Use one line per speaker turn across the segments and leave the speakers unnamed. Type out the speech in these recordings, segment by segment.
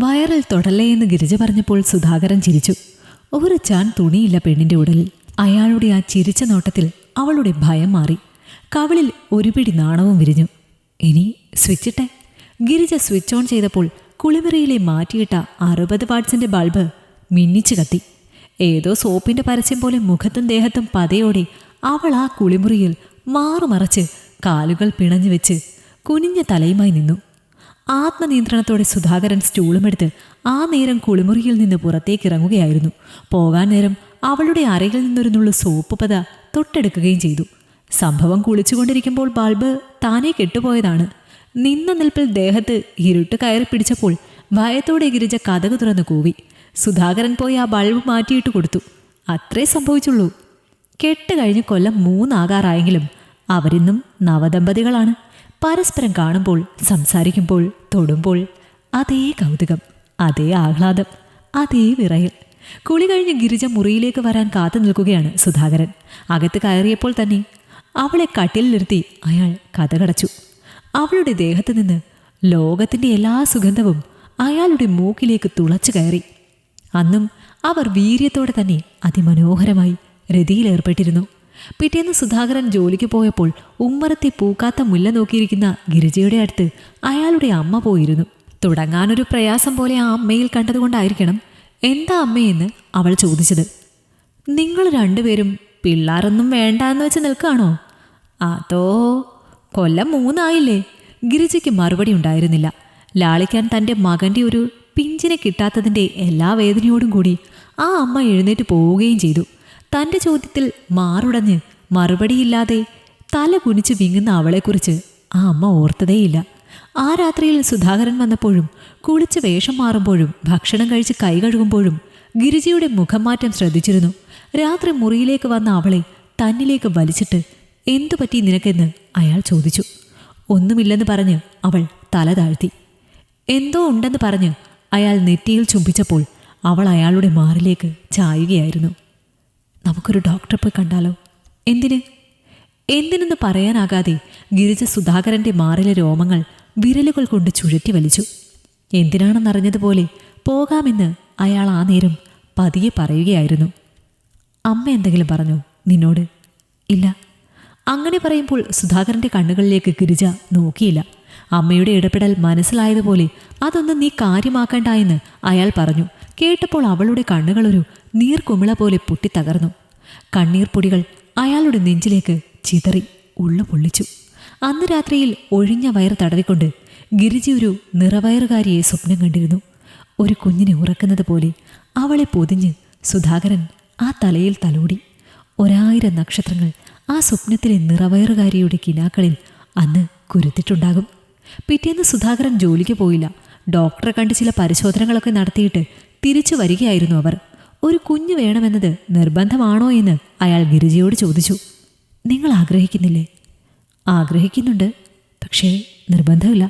വയറിൽ തൊടല്ലേ എന്ന് ഗിരിജ പറഞ്ഞപ്പോൾ സുധാകരൻ ചിരിച്ചു. ഒരു ചാൻ തുണിയില്ല പെണ്ണിന്റെ ഉടലിൽ. അയാളുടെ ആ ചിരിച്ച നോട്ടത്തിൽ അവളുടെ ഭയം മാറി. കവിളിൽ ഒരു പിടി നാണവും വിരിഞ്ഞു. ഇനി സ്വിച്ചിട്ടെ. ഗിരിജ സ്വിച്ച് ഓൺ ചെയ്തപ്പോൾ കുളിമുറിയിലെ മാറ്റിയിട്ട 60 വാട്ട്സിന്റെ ബൾബ് മിന്നിച്ചു കത്തി. ഏതോ സോപ്പിന്റെ പരസ്യം പോലെ മുഖത്തും ദേഹത്തും പതയോടെ അവൾ ആ കുളിമുറിയിൽ മാറുമറച്ച് കാലുകൾ പിണഞ്ഞു വെച്ച് കുനിഞ്ഞ തലയുമായി നിന്നു. ആത്മനിയന്ത്രണത്തോടെ സുധാകരൻ സ്റ്റൂളുമെടുത്ത് ആ നേരം കുളിമുറിയിൽ നിന്ന് പുറത്തേക്കിറങ്ങുകയായിരുന്നു. പോകാൻ നേരം അവളുടെ അരയിൽ നിന്നൊരു നുള്ളു സോപ്പ് പത തൊട്ടെടുക്കുകയും ചെയ്തു. സംഭവം കുളിച്ചുകൊണ്ടിരിക്കുമ്പോൾ ബൾബ് താനേ കെട്ടുപോയതാണ്. നിന്ന നിൽപ്പിൽ ദേഹത്ത് ഇരുട്ട് കയറി പിടിച്ചപ്പോൾ ഭയത്തോടെ ഗിരിജ കതക് തുറന്നു കൂവി. സുധാകരൻ പോയി ആ ബൾബ് മാറ്റിയിട്ട് കൊടുത്തു. അത്രേ സംഭവിച്ചുള്ളൂ. കെട്ട് കഴിഞ്ഞ് കൊല്ലം 3 ആകാറായെങ്കിലും അവരിന്നും നവദമ്പതികളാണ്. പരസ്പരം കാണുമ്പോൾ, സംസാരിക്കുമ്പോൾ, തൊടുമ്പോൾ അതേ കൗതുകം, അതേ ആഹ്ലാദം, അതേ വിറയൽ. കുളി കഴിഞ്ഞ് ഗിരിജ മുറിയിലേക്ക് വരാൻ കാത്തു നിൽക്കുകയാണ് സുധാകരൻ. അകത്ത് കയറിയപ്പോൾ തന്നെ അവളെ കട്ടിലിരുത്തി അയാൾ കതകടച്ചു. അവളുടെ ദേഹത്ത് നിന്ന് ലോകത്തിൻ്റെ എല്ലാ സുഗന്ധവും അയാളുടെ മൂക്കിലേക്ക് തുളച്ചു കയറി. അന്നും അവർ വീര്യത്തോടെ തന്നെ അതിമനോഹരമായി രതിയിലേർപ്പെട്ടിരുന്നു. പിറ്റേന്ന് സുധാകരൻ ജോലിക്ക് പോയപ്പോൾ ഉമ്മറത്തെ പൂക്കാത്ത മുല്ല നോക്കിയിരിക്കുന്ന ഗിരിജയുടെ അടുത്ത് അയാളുടെ അമ്മ പോയിരുന്നു. തുടങ്ങാനൊരു പ്രയാസം പോലെ ആ അമ്മയിൽ കണ്ടതുകൊണ്ടായിരിക്കണം എന്താ അമ്മയെന്ന് അവൾ ചോദിച്ചത്. നിങ്ങൾ രണ്ടുപേരും പിള്ളാരൊന്നും വേണ്ട എന്ന് വെച്ച് നിൽക്കുകയാണോ? അതോ കൊല്ലം 3 ആയില്ലേ? ഗിരിജയ്ക്ക് മറുപടി ഉണ്ടായിരുന്നില്ല. ലാളിക്കാൻ തൻ്റെ മകൻ്റെ ഒരു പിഞ്ചിനെ കിട്ടാത്തതിൻ്റെ എല്ലാ വേദനയോടും കൂടി ആ അമ്മ എഴുന്നേറ്റ് പോവുകയും ചെയ്തു. തൻ്റെ ചോദ്യത്തിൽ മാറുടഞ്ഞ് മറുപടിയില്ലാതെ തല കുനിച്ച് വിങ്ങുന്ന അവളെക്കുറിച്ച് ആ അമ്മ ഓർത്തതേയില്ല. ആ രാത്രിയിൽ സുധാകരൻ വന്നപ്പോഴും കുളിച്ച് വേഷം മാറുമ്പോഴും ഭക്ഷണം കഴിച്ച് കൈ കഴുകുമ്പോഴും ഗിരിജയുടെ മുഖം മാറ്റം ശ്രദ്ധിച്ചിരുന്നു. രാത്രി മുറിയിലേക്ക് വന്ന അവളെ തന്നിലേക്ക് വലിച്ചിട്ട് എന്തു പറ്റി നിനക്കെന്ന് അയാൾ ചോദിച്ചു. ഒന്നുമില്ലെന്ന് പറഞ്ഞ് അവൾ തല താഴ്ത്തി. എന്തോ ഉണ്ടെന്ന് പറഞ്ഞ് അയാൾ നെറ്റിയിൽ ചുംബിച്ചപ്പോൾ അവൾ അയാളുടെ മാറിലേക്ക് ചായുകയായിരുന്നു. നമുക്കൊരു ഡോക്ടറെ പോയി കണ്ടാലോ? എന്തിനെന്ന് പറയാനാകാതെ ഗിരിജ സുധാകരൻ്റെ മാറിലെ രോമങ്ങൾ വിരലുകൾ കൊണ്ട് ചുഴറ്റി വലിച്ചു. എന്തിനാണെന്നറിഞ്ഞതുപോലെ പോകാമെന്ന് അയാൾ ആ നേരം പതിയെ പറയുകയായിരുന്നു. അമ്മ എന്തെങ്കിലും പറഞ്ഞോ നിന്നോട്? ഇല്ല. അങ്ങനെ പറയുമ്പോൾ സുധാകരൻ്റെ കണ്ണുകളിലേക്ക് ഗിരിജ നോക്കിയില്ല. അമ്മയുടെ ഇടപെടൽ മനസ്സിലായതുപോലെ അതൊന്നും നീ കാര്യമാക്കണ്ട എന്ന് അയാൾ പറഞ്ഞു. കേട്ടപ്പോൾ അവളുടെ കണ്ണുകളൊരു നീർക്കുമിള പോലെ പൊട്ടിത്തകർന്നു. കണ്ണീർ പൊടികൾ അയാളുടെ നെഞ്ചിലേക്ക് ചിതറി ഉള്ളു പൊള്ളിച്ചു. അന്ന് രാത്രിയിൽ ഒഴിഞ്ഞ വയറ് തടവിക്കൊണ്ട് ഗിരിജ ഒരു നിറവയറുകാരിയെ സ്വപ്നം കണ്ടിരുന്നു. ഒരു കുഞ്ഞിനെ ഉറക്കുന്നത് പോലെ അവളെ പൊതിഞ്ഞ് സുധാകരൻ ആ തലയിൽ തലോടി. 1000 നക്ഷത്രങ്ങൾ ആ സ്വപ്നത്തിലെ നിറവയറുകാരിയുടെ കിനാക്കളിൽ അന്ന് കുരുത്തിട്ടുണ്ടാകും. പിറ്റേന്ന് സുധാകരൻ ജോലിക്ക് പോയില്ല. ഡോക്ടറെ കണ്ട് ചില പരിശോധനകളൊക്കെ നടത്തിയിട്ട് തിരിച്ചു വരികയായിരുന്നു അവർ. ഒരു കുഞ്ഞ് വേണമെന്നത് നിർബന്ധമാണോ എന്ന് അയാൾ ഗിരിജയോട് ചോദിച്ചു. നിങ്ങൾ ആഗ്രഹിക്കുന്നില്ലേ? ആഗ്രഹിക്കുന്നുണ്ട്, പക്ഷേ നിർബന്ധമില്ല.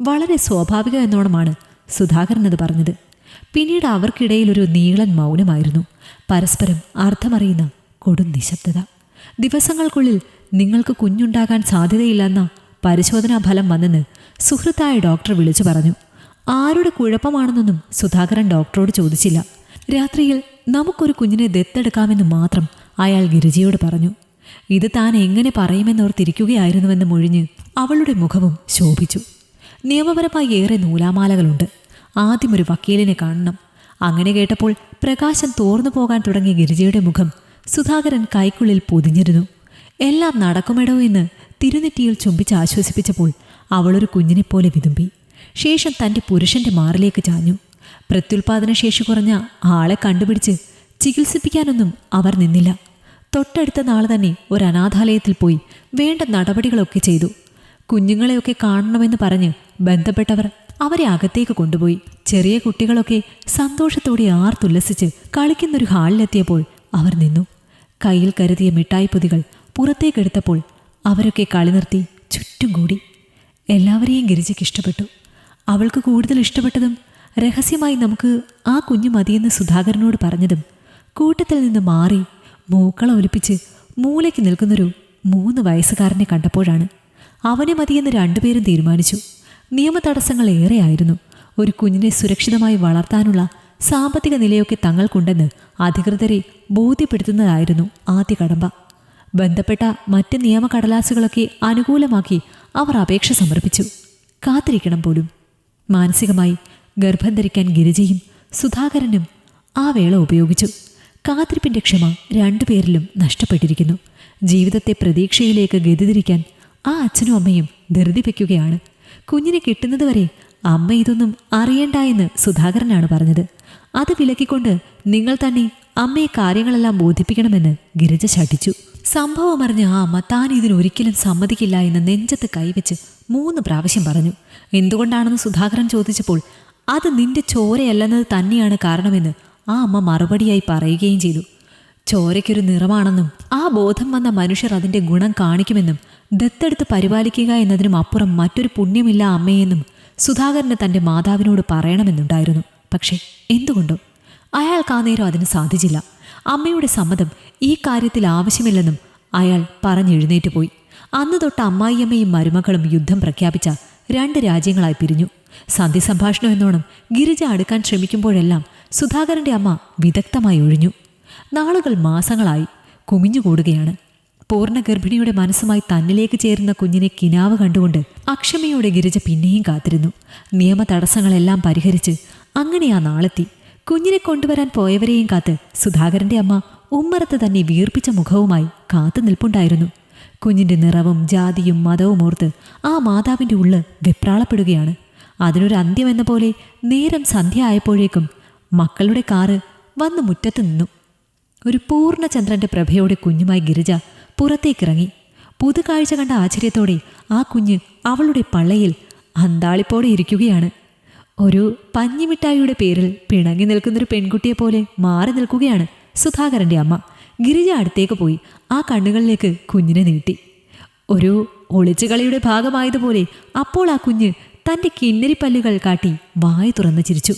വളരെ സ്വാഭാവികം എന്നോണമാണ് സുധാകരൻ അത് പറഞ്ഞത്. പിന്നീട് അവർക്കിടയിൽ ഒരു നീളൻ മൗനമായിരുന്നു. പരസ്പരം അർത്ഥമറിയുന്ന കൊടും നിശബ്ദത. ദിവസങ്ങൾക്കുള്ളിൽ നിങ്ങൾക്ക് കുഞ്ഞുണ്ടാകാൻ സാധ്യതയില്ലെന്ന പരിശോധനാ ഫലം വന്നെന്ന് സുഹൃത്തായ ഡോക്ടർ വിളിച്ചു പറഞ്ഞു. ആരുടെ കുഴപ്പമാണെന്നൊന്നും സുധാകരൻ ഡോക്ടറോട് ചോദിച്ചില്ല. രാത്രിയിൽ നമുക്കൊരു കുഞ്ഞിനെ ദത്തെടുക്കാമെന്ന് മാത്രം അയാൾ ഗിരിജയോട് പറഞ്ഞു. ഇത് താൻ എങ്ങനെ പറയുമെന്നോർത്തിരിക്കുകയായിരുന്നുവെന്ന് മൊഴിഞ്ഞ് അവളുടെ മുഖവും ശോഭിച്ചു. നിയമപരമായി ഏറെ നൂലാമാലകളുണ്ട്. ആദ്യം ഒരു വക്കീലിനെ കാണണം. അങ്ങനെ കേട്ടപ്പോൾ പ്രകാശം തോർന്നു പോകാൻ തുടങ്ങിയ ഗിരിജയുടെ മുഖം സുധാകരൻ കൈക്കുള്ളിൽ പൊതിഞ്ഞിരുന്നു. എല്ലാം നടക്കുമെടോ എന്ന് തിരുനെറ്റിയിൽ ചുംബിച്ച് ആശ്വസിപ്പിച്ചപ്പോൾ അവളൊരു കുഞ്ഞിനെപ്പോലെ വിതുമ്പി. ശേഷം തൻ്റെ പുരുഷൻ്റെ മാറിലേക്ക് ചാഞ്ഞു. പ്രത്യുൽപാദന ശേഷി കുറഞ്ഞ ആളെ കണ്ടുപിടിച്ച് ചികിത്സിപ്പിക്കാനൊന്നും അവർ നിന്നില്ല. തൊട്ടടുത്ത നാൾ തന്നെ ഒരു അനാഥാലയത്തിൽ പോയി വേണ്ട നടപടികളൊക്കെ ചെയ്തു. കുഞ്ഞുങ്ങളെയൊക്കെ കാണണമെന്ന് പറഞ്ഞ് ബന്ധപ്പെട്ടവർ അവരെ അകത്തേക്ക് കൊണ്ടുപോയി. ചെറിയ കുട്ടികളൊക്കെ സന്തോഷത്തോടെ ആർത്തുല്ലസിച്ച് കളിക്കുന്നൊരു ഹാളിലെത്തിയപ്പോൾ അവർ നിന്നു. കയ്യിൽ കരുതിയ മിഠായി പൊതികൾ പുറത്തേക്കെടുത്തപ്പോൾ അവരൊക്കെ കളി നിർത്തി ചുറ്റും കൂടി. എല്ലാവരെയും ഗിരിജയ്ക്ക് ഇഷ്ടപ്പെട്ടു. അവൾക്ക് കൂടുതൽ ഇഷ്ടപ്പെട്ടതും രഹസ്യമായി നമുക്ക് ആ കുഞ്ഞു മതിയെന്ന് സുധാകരനോട് പറഞ്ഞതും കൂട്ടത്തിൽ നിന്ന് മാറി മൂക്കള ഒലിപ്പിച്ച് മൂലയ്ക്ക് നിൽക്കുന്നൊരു 3 വയസ്സുകാരനെ കണ്ടപ്പോഴാണ്. അവനെ മതിയെന്ന് 2 പേരും തീരുമാനിച്ചു. നിയമതടസ്സങ്ങൾ ഏറെയായിരുന്നു. ഒരു കുഞ്ഞിനെ സുരക്ഷിതമായി വളർത്താനുള്ള സാമ്പത്തിക നിലയൊക്കെ തങ്ങൾക്കുണ്ടെന്ന് അധികൃതരെ ബോധ്യപ്പെടുത്തുന്നതായിരുന്നു ആദ്യ കടമ്പ. ബന്ധപ്പെട്ട മറ്റ് നിയമകടലാസുകളൊക്കെ അനുകൂലമാക്കി അവർ അപേക്ഷ സമർപ്പിച്ചു. കാത്തിരിക്കണം പോലും. മാനസികമായി ഗർഭം ധരിക്കാൻ ഗിരിജയും സുധാകരനും ആ വേള ഉപയോഗിച്ചു. കാത്തിരിപ്പിന്റെ ക്ഷമ രണ്ടുപേരിലും നഷ്ടപ്പെട്ടിരിക്കുന്നു. ജീവിതത്തെ പ്രതീക്ഷയിലേക്ക് ഗതിതിരിക്കാൻ ആ അച്ഛനും അമ്മയും ധൃതി വയ്ക്കുകയാണ്. കുഞ്ഞിനെ കിട്ടുന്നതുവരെ അമ്മ ഇതൊന്നും അറിയണ്ട എന്ന് സുധാകരനാണ് പറഞ്ഞത്. അത് വിലക്കിക്കൊണ്ട് നിങ്ങൾ തന്നെ അമ്മയെ കാര്യങ്ങളെല്ലാം ബോധിപ്പിക്കണമെന്ന് ഗിരിജ ശഠിച്ചു. സംഭവം അറിഞ്ഞ ആ അമ്മ താൻ ഇതിനൊരിക്കലും സമ്മതിക്കില്ല എന്ന് നെഞ്ചത്ത് കൈവച്ച് 3 പ്രാവശ്യം പറഞ്ഞു. എന്തുകൊണ്ടാണെന്ന് സുധാകരൻ ചോദിച്ചപ്പോൾ അത് നിന്റെ ചോരയല്ലെന്നത് തന്നെയാണ് കാരണമെന്ന് ആ അമ്മ മറുപടിയായി പറയുകയും ചെയ്തു. ചോരയ്ക്കൊരു നിറമാണെന്നും ആ ബോധം വന്ന മനുഷ്യർ അതിൻ്റെ ഗുണം കാണിക്കുമെന്നും ദത്തെടുത്ത് പരിപാലിക്കുക എന്നതിനും അപ്പുറം മറ്റൊരു പുണ്യമില്ല അമ്മയെന്നും സുധാകരന് തൻ്റെ മാതാവിനോട് പറയണമെന്നുണ്ടായിരുന്നു. പക്ഷേ എന്തുകൊണ്ടോ അയാൾക്ക് ആ നേരം അതിന് സാധിച്ചില്ല. അമ്മയുടെ സമ്മതം ഈ കാര്യത്തിൽ ആവശ്യമില്ലെന്നും അയാൾ പറഞ്ഞെഴുന്നേറ്റ് പോയി. അന്ന് തൊട്ട് അമ്മായിയമ്മയും മരുമക്കളും യുദ്ധം പ്രഖ്യാപിച്ച 2 രാജ്യങ്ങളായി പിരിഞ്ഞു. സന്ധി സംഭാഷണം എന്നോണം ഗിരിജ അടുക്കാൻ ശ്രമിക്കുമ്പോഴെല്ലാം സുധാകരൻ്റെ അമ്മ വിദഗ്ധമായി ഒഴിഞ്ഞു. നാളുകൾ മാസങ്ങളായി കുമിഞ്ഞുകൂടുകയാണ്. പൂർണ്ണ ഗർഭിണിയുടെ മനസ്സുമായി തന്നിലേക്ക് ചേരുന്ന കുഞ്ഞിനെ കിനാവ് കണ്ടുകൊണ്ട് അക്ഷമയോടെ ഗിരിജ പിന്നെയും കാത്തിരുന്നു. നിയമ തടസ്സങ്ങളെല്ലാം പരിഹരിച്ച് അങ്ങനെ ആ നാളെത്തി. കുഞ്ഞിനെ കൊണ്ടുവരാൻ പോയവരെയും കാത്ത് സുധാകരൻ്റെ അമ്മ ഉമ്മറത്ത് തന്നെ വീർപ്പിച്ച മുഖവുമായി കാത്തു നിൽപ്പുണ്ടായിരുന്നു. കുഞ്ഞിൻ്റെ നിറവും ജാതിയും മതവും ഓർത്ത് ആ മാതാവിൻ്റെ ഉള്ള് വെപ്രാളപ്പെടുകയാണ്. അതിനൊരു അന്ത്യമെന്ന പോലെ നേരം സന്ധ്യ ആയപ്പോഴേക്കും മക്കളുടെ കാറ് വന്ന് മുറ്റത്ത് നിന്നു. ഒരു പൂർണ്ണചന്ദ്രന്റെ പ്രഭയോടെ കുഞ്ഞുമായി ഗിരിജ പുറത്തേക്കിറങ്ങി. പുതുകാഴ്ച കണ്ട ആശ്ചര്യത്തോടെ ആ കുഞ്ഞ് അവളുടെ പള്ളയിൽ അന്താളിപ്പോടെ ഇരിക്കുകയാണ്. ഒരു പഞ്ഞിമിഠായിയുടെ പേരിൽ പിണങ്ങി നിൽക്കുന്നൊരു പെൺകുട്ടിയെപ്പോലെ മാറി നിൽക്കുകയാണ് സുധാകരൻ്റെ അമ്മ. ഗിരിജ അടുത്തേക്ക് പോയി ആ കണ്ണുകളിലേക്ക് കുഞ്ഞിനെ നീട്ടി. ഒരു ഒളിച്ചുകളിയുടെ ഭാഗമായതുപോലെ അപ്പോൾ ആ കുഞ്ഞ് തൻ്റെ കിന്നരിപ്പല്ലുകൾ കാട്ടി വായ തുറന്ന് ചിരിച്ചു.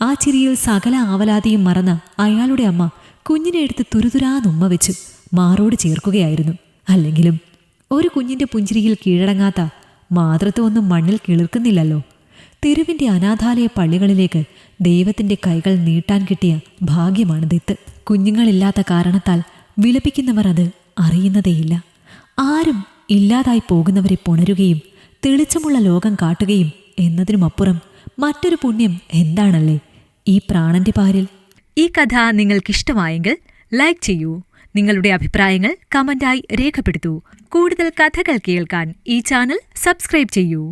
ആ ചിരിയിൽ സകല ആവലാതിയും മറന്ന അയാളുടെ അമ്മ കുഞ്ഞിനെ എടുത്ത് തുരുതുരാന്നുമ്മ വെച്ച് മാറോട് ചേർക്കുകയായിരുന്നു. അല്ലെങ്കിലും ഒരു കുഞ്ഞിൻ്റെ പുഞ്ചിരിയിൽ കീഴടങ്ങാത്ത മാതൃത്വമൊന്നും മണ്ണിൽ കിളിർക്കുന്നില്ലല്ലോ. തെരുവിൻ്റെ അനാഥാലയ പള്ളികളിലേക്ക് ദൈവത്തിൻ്റെ കൈകൾ നീട്ടാൻ കിട്ടിയ ഭാഗ്യമാണ് ദത്ത്. കുഞ്ഞുങ്ങളില്ലാത്ത കാരണത്താൽ വിലപിക്കുന്നവർ അത് അറിയുന്നതേയില്ല. ആരും ഇല്ലാതായി പോകുന്നവരെ പുണരുകയും തെളിച്ചമുള്ള ലോകം കാട്ടുകയും എന്നതിനുമപ്പുറം മറ്റൊരു പുണ്യം എന്താണല്ലേ ഈ പ്രാണന്റെ പാരിൽ. ഈ കഥ നിങ്ങൾക്കിഷ്ടമായെങ്കിൽ ലൈക്ക് ചെയ്യൂ. നിങ്ങളുടെ അഭിപ്രായങ്ങൾ കമന്റായി രേഖപ്പെടുത്തൂ. കൂടുതൽ കഥകൾ കേൾക്കാൻ ഈ ചാനൽ സബ്സ്ക്രൈബ് ചെയ്യൂ.